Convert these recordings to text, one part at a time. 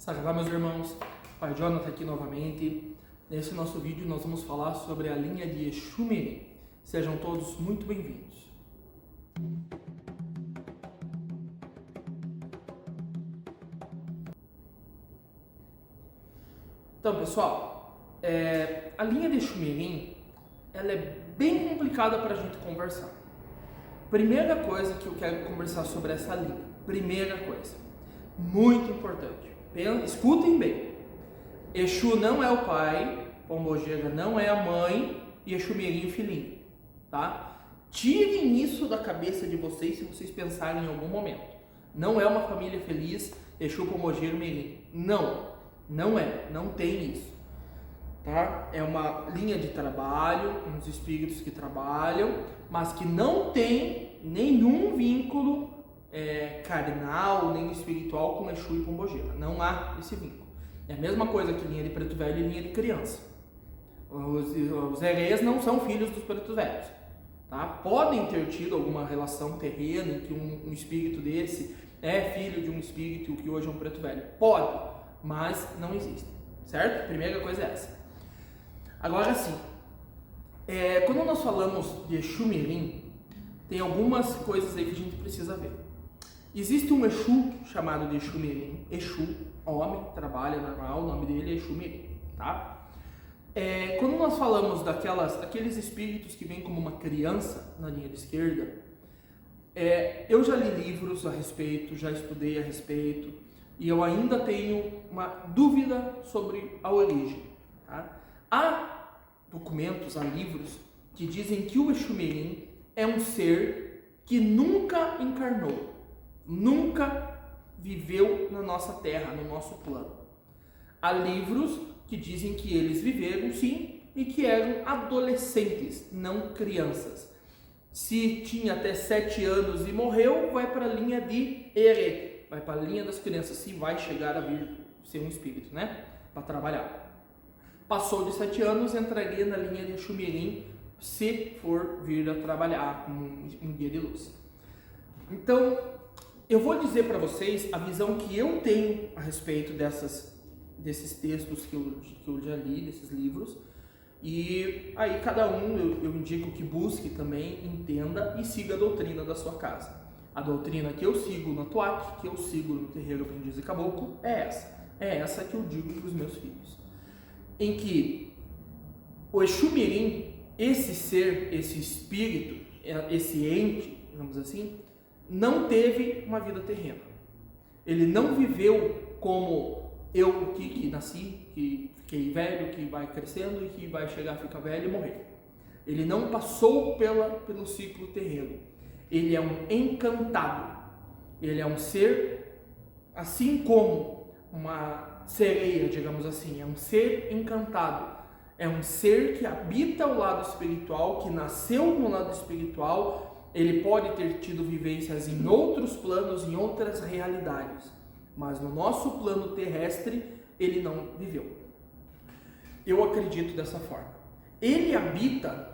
Saravá, meus irmãos, Pai Jonathan aqui novamente. Nesse nosso vídeo nós vamos falar sobre a linha de Exu Mirim. Sejam todos muito bem-vindos. Então, pessoal, a linha de Exu Mirim, ela é bem complicada para a gente conversar. Primeira coisa que eu quero conversar sobre essa linha, primeira coisa, muito importante. Escutem bem, Exu não é o pai, Pombogira não é a mãe e Exu Mirim o filhinho, tá? Tirem isso da cabeça de vocês se vocês pensarem em algum momento. Não é uma família feliz, Exu, Pombogira e Mirim. Não é, não tem isso, tá? É uma linha de trabalho, uns espíritos que trabalham, mas que não tem nenhum vínculo carnal, nem espiritual com Exu e Pombogira. Não há esse vínculo. É a mesma coisa que linha de preto velho e linha de criança. Os herês não são filhos dos pretos velhos, tá? Podem ter tido alguma relação terrena em que um espírito desse é filho de um espírito que hoje é um preto velho. Pode, mas não existe, certo? Primeira coisa é essa. Agora sim, quando nós falamos de Exu Mirim, tem algumas coisas aí que a gente precisa ver. Existe um Exu chamado de Exu Mirim, Exu, homem, trabalha normal, o nome dele é Exu Mirim, tá? Quando nós falamos daqueles espíritos que vêm como uma criança na linha de esquerda, eu já li livros a respeito, já estudei a respeito, e eu ainda tenho uma dúvida sobre a origem, tá? Há documentos, há livros que dizem que o Exu Mirim é um ser que nunca encarnou, nunca viveu na nossa terra, no nosso plano. Há livros que dizem que eles viveram sim e que eram adolescentes, não crianças. Se tinha até 7 anos e morreu, vai para a linha de Ere, vai para a linha das crianças, se vai chegar a vir ser um espírito, né? Para trabalhar. Passou de 7 anos, entraria na linha de Exu Mirim, se for vir a trabalhar com um guia de luz. Então, eu vou dizer para vocês a visão que eu tenho a respeito desses textos que eu já li, desses livros, e aí cada um eu indico que busque também, entenda e siga a doutrina da sua casa. A doutrina que eu sigo na Tuac, que eu sigo no Terreiro Aprendiz e Caboclo, é essa que eu digo para os meus filhos, em que o Exu Mirim, esse ser, esse espírito, esse ente, digamos assim, não teve uma vida terrena. Ele não viveu como eu que nasci, que fiquei velho, que vai crescendo e que vai chegar a ficar velho e morrer. Ele não passou pelo ciclo terreno. Ele é um encantado. Ele é um ser, assim como uma sereia, digamos assim, é um ser encantado. É um ser que habita o lado espiritual, que nasceu no lado espiritual. Ele pode ter tido vivências em outros planos, em outras realidades, mas no nosso plano terrestre ele não viveu. Eu acredito dessa forma. Ele habita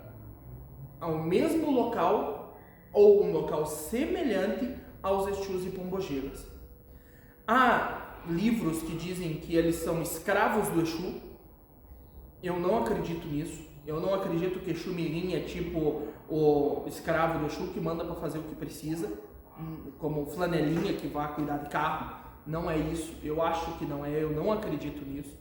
ao mesmo local ou um local semelhante aos Exus e Pombogiras. Há livros que dizem que eles são escravos do Exu. Eu não acredito nisso. Eu não acredito que Exu Mirim é tipo o escravo do Exu que manda para fazer o que precisa, como flanelinha que vai cuidar de carro. Não é isso. Eu acho que não é. Eu não acredito nisso.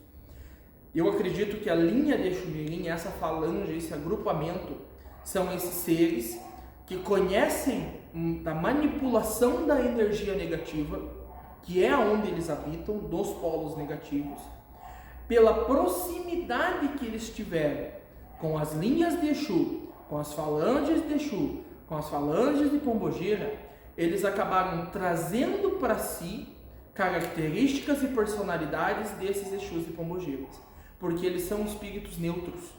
Eu acredito que a linha de Exu Mirim, essa falange, esse agrupamento, são esses seres que conhecem da manipulação da energia negativa, que é onde eles habitam, dos polos negativos, pela proximidade que eles tiveram com as linhas de Exu, com as falanges de Exu, com as falanges de Pombogira, eles acabaram trazendo para si características e personalidades desses Exus e Pombogiras, porque eles são espíritos neutros.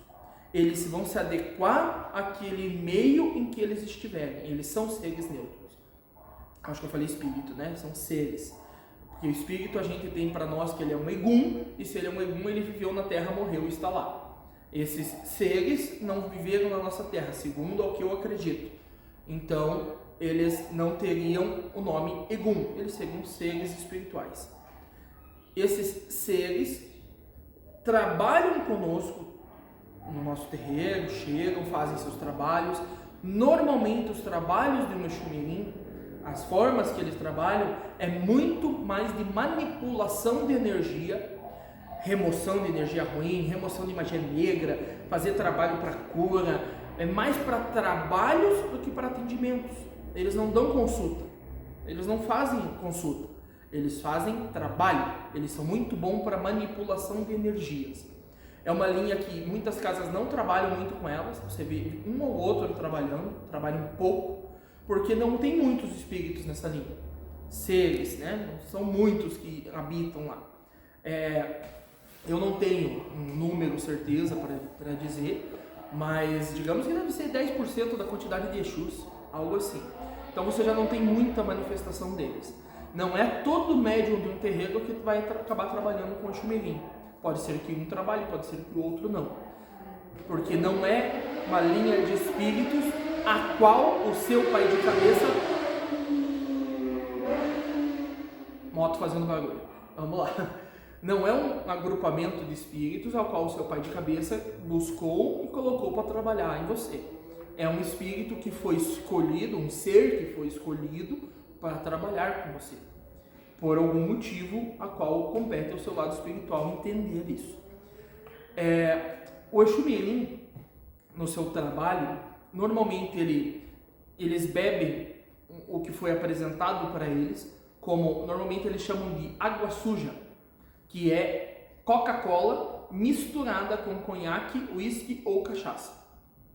Eles vão se adequar àquele meio em que eles estiverem. Eles são seres neutros. Acho que eu falei espírito, né? São seres. Porque o espírito a gente tem para nós que ele é um egum, e se ele é um egum, ele viveu na Terra, morreu e está lá. Esses seres não viveram na nossa Terra, segundo ao que eu acredito. Então, eles não teriam o nome egum, eles seriam seres espirituais. esses seres trabalham conosco no nosso terreiro, chegam, fazem seus trabalhos. Normalmente os trabalhos de um Exu Mirim, as formas que eles trabalham, é muito mais de manipulação de energia, remoção de energia ruim, remoção de magia negra, fazer trabalho para cura, é mais para trabalhos do que para atendimentos. Eles não dão consulta, eles não fazem consulta, eles fazem trabalho, eles são muito bons para manipulação de energias. É uma linha que muitas casas não trabalham muito com elas, você vê um ou outro trabalham um pouco, porque não tem muitos espíritos nessa linha, seres, né? Não são muitos que habitam lá. Eu não tenho um número certeza para dizer, mas digamos que deve ser 10% da quantidade de Exus, algo assim. Então você já não tem muita manifestação deles. Não é todo médium de um terreiro que vai acabar trabalhando com Exu Mirim. Pode ser que um trabalhe, pode ser que o outro não. Porque não é uma linha de espíritos a qual o seu pai de cabeça... Moto fazendo barulho. Vamos lá. Não é um agrupamento de espíritos ao qual o seu pai de cabeça buscou e colocou para trabalhar em você. É um espírito que foi escolhido, um ser que foi escolhido para trabalhar com você. Por algum motivo a qual compete ao seu lado espiritual entender isso. O Exu Mirim, no seu trabalho, normalmente eles bebem o que foi apresentado para eles, como normalmente eles chamam de água suja, que é Coca-Cola misturada com conhaque, uísque ou cachaça.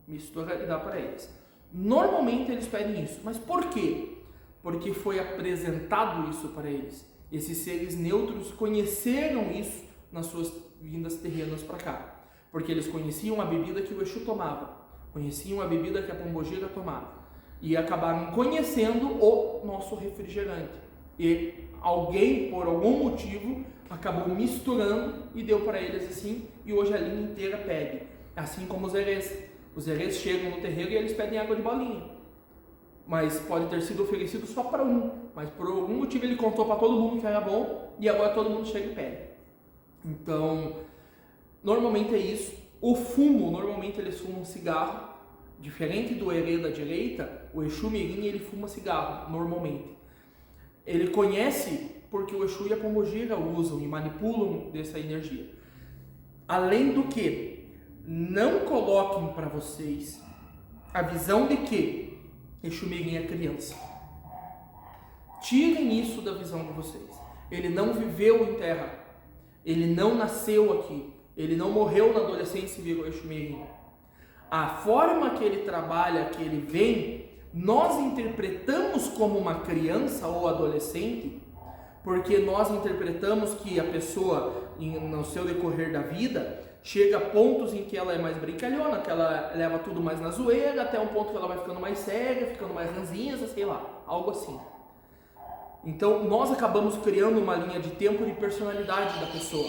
Mistura e dá para eles. Normalmente eles pedem isso, mas por quê? Porque foi apresentado isso para eles. Esses seres neutros conheceram isso nas suas vindas terrenas para cá. Porque eles conheciam a bebida que o Exu tomava, conheciam a bebida que a pombogira tomava, e acabaram conhecendo o nosso refrigerante. E alguém, por algum motivo, acabou misturando e deu para eles assim, e hoje a linha inteira pede. Assim como os herês. Os herês chegam no terreiro e eles pedem água de bolinha. Mas pode ter sido oferecido só para um, mas por algum motivo ele contou para todo mundo que era bom e agora todo mundo chega e pede. Então, normalmente é isso. O fumo, normalmente eles fumam cigarro, diferente do herê da direita, o Exu Mirim ele fuma cigarro, normalmente. Ele conhece porque o Exu e a pombogira usam e manipulam dessa energia. Além do que, não coloquem para vocês a visão de que Exu Mirim é criança. Tirem isso da visão de vocês. Ele não viveu em terra. Ele não nasceu aqui. Ele não morreu na adolescência e virou Exu Mirim. A forma que ele trabalha, que ele vem, nós interpretamos como uma criança ou adolescente, porque nós interpretamos que a pessoa, no seu decorrer da vida, chega a pontos em que ela é mais brincalhona, que ela leva tudo mais na zoeira, até um ponto que ela vai ficando mais séria, ficando mais ranzinza, sei lá, algo assim. Então, nós acabamos criando uma linha de tempo de personalidade da pessoa.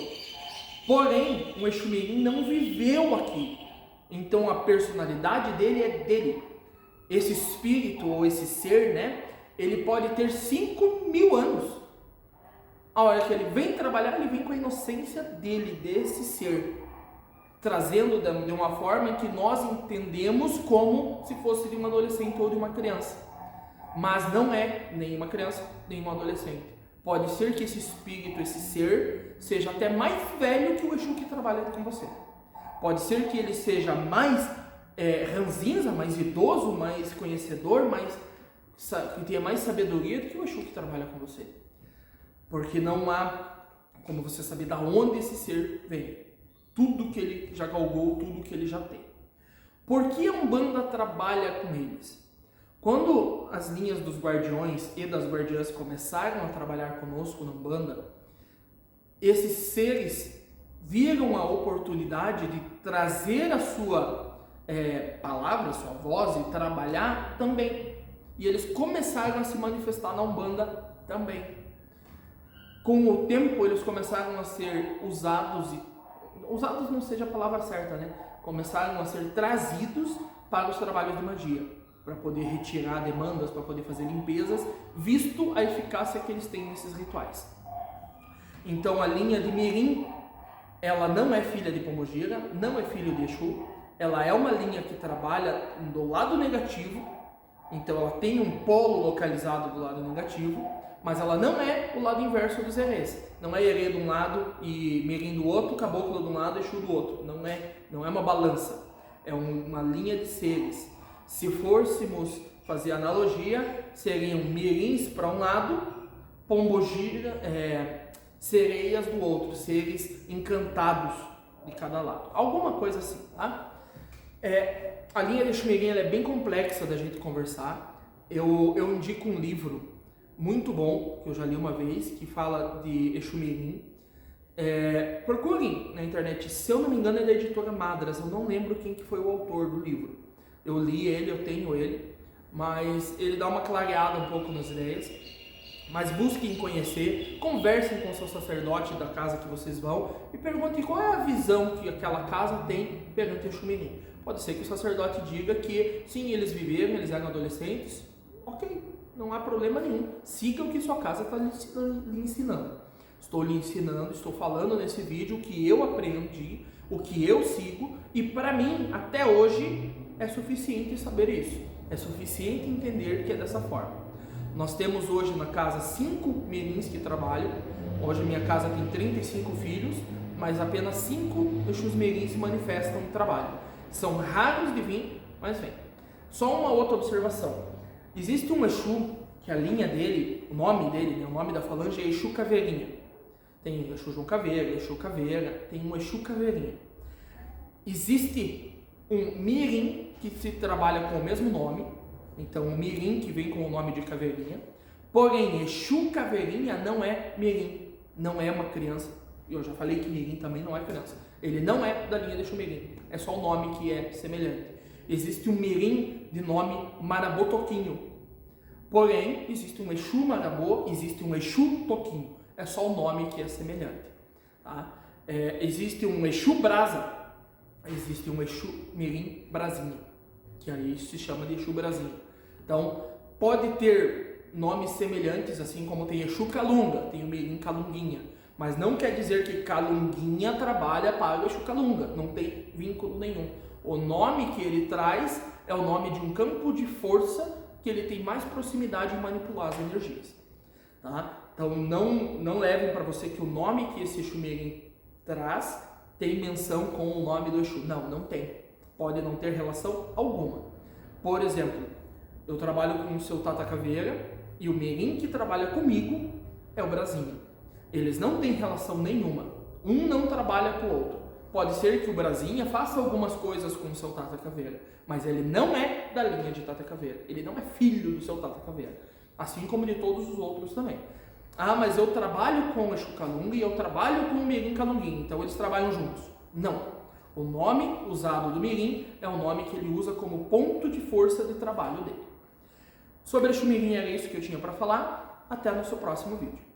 Porém, o Exu Mirim não viveu aqui. Então, a personalidade dele é dele. Esse espírito ou esse ser, né? Ele pode ter 5.000 anos. A hora que ele vem trabalhar, ele vem com a inocência dele, desse ser, trazendo de uma forma que nós entendemos como se fosse de um adolescente ou de uma criança. Mas não é nem uma criança, nem um adolescente. Pode ser que esse espírito, esse ser, seja até mais velho que o Exu que trabalha com você. Pode ser que ele seja mais ranzinza, mais idoso, mais conhecedor, que tenha mais sabedoria do que o Exu que trabalha com você. Porque não há como você saber de onde esse ser vem. Tudo que ele já galgou, tudo que ele já tem. Por que a Umbanda trabalha com eles? Quando as linhas dos guardiões e das guardiãs começaram a trabalhar conosco na Umbanda, esses seres viram a oportunidade de trazer a sua palavra, a sua voz e trabalhar também. E eles começaram a se manifestar na Umbanda também. Com o tempo eles começaram a ser usados não seja a palavra certa, né? Começaram a ser trazidos para os trabalhos de magia, para poder retirar demandas, para poder fazer limpezas, visto a eficácia que eles têm nesses rituais. Então a linha de Mirim, ela não é filha de Pombogira, não é filho de Exu, ela é uma linha que trabalha do lado negativo, então ela tem um polo localizado do lado negativo, mas ela não é o lado inverso dos herês. Não é herê de um lado e Mirim do outro, caboclo de um lado e Exu do outro. Não é uma balança, é uma linha de seres. Se fôssemos fazer analogia, seriam mirins para um lado, Pombogira, sereias do outro, seres encantados de cada lado. Alguma coisa assim, tá? A linha de Exu Mirim ela é bem complexa da gente conversar. Eu indico um livro muito bom, que eu já li uma vez, que fala de Exu Mirim. Procurem na internet, se eu não me engano é da editora Madras, eu não lembro quem que foi o autor do livro. Eu li ele, eu tenho ele, mas ele dá uma clareada um pouco nas ideias. Mas busquem conhecer, conversem com o seu sacerdote da casa que vocês vão e perguntem qual é a visão que aquela casa tem perante Exu Mirim. Pode ser que o sacerdote diga que sim, eles viveram, eles eram adolescentes, ok, não há problema nenhum, siga o que sua casa está lhe ensinando. Estou lhe ensinando, estou falando nesse vídeo o que eu aprendi, o que eu sigo, e para mim, até hoje, é suficiente saber isso, é suficiente entender que é dessa forma. Nós temos hoje na casa 5 mirins que trabalham. Hoje minha casa tem 35 filhos, mas apenas 5 Exus mirins se manifestam no trabalho. São raros de vir, mas vem. Só uma outra observação. Existe um Exu, que a linha dele, o nome dele, né, o nome da falange é Exu Caveirinha. Tem Exu João Caveira, Exu Caveira, tem um Exu Caveirinha. Existe um mirim que se trabalha com o mesmo nome, então, o Mirim, que vem com o nome de Caveirinha. Porém, Exu Caveirinha não é Mirim, não é uma criança. Eu já falei que Mirim também não é criança. Ele não é da linha de Exu Mirim, é só o nome que é semelhante. Existe um Mirim de nome Marabô Toquinho. Porém, existe um Exu Marabô, existe um Exu Toquinho. É só o nome que é semelhante. Tá? Existe um Exu Brasa, existe um Exu Mirim Brasinha, que aí se chama de Exu Brasinha. Então, pode ter nomes semelhantes, assim como tem Exu Calunga, tem o Mirim Calunguinha, mas não quer dizer que Calunguinha trabalha para o Exu Calunga, não tem vínculo nenhum. O nome que ele traz é o nome de um campo de força que ele tem mais proximidade em manipular as energias. Tá? Então, não levem para você que o nome que esse Exu Mirim traz tem menção com o nome do Exu. Não tem. Pode não ter relação alguma. Por exemplo, eu trabalho com o seu Tata Caveira e o Mirim que trabalha comigo é o Brasinha. Eles não têm relação nenhuma. Um não trabalha com o outro. Pode ser que o Brasinha faça algumas coisas com o seu Tata Caveira, mas ele não é da linha de Tata Caveira. Ele não é filho do seu Tata Caveira. Assim como de todos os outros também. Ah, mas eu trabalho com o Exu Calunga e eu trabalho com o Mirim Calunguinho, então eles trabalham juntos. Não. O nome usado do Mirim é o nome que ele usa como ponto de força de trabalho dele. Sobre Exu Mirim era isso que eu tinha para falar. Até no seu próximo vídeo.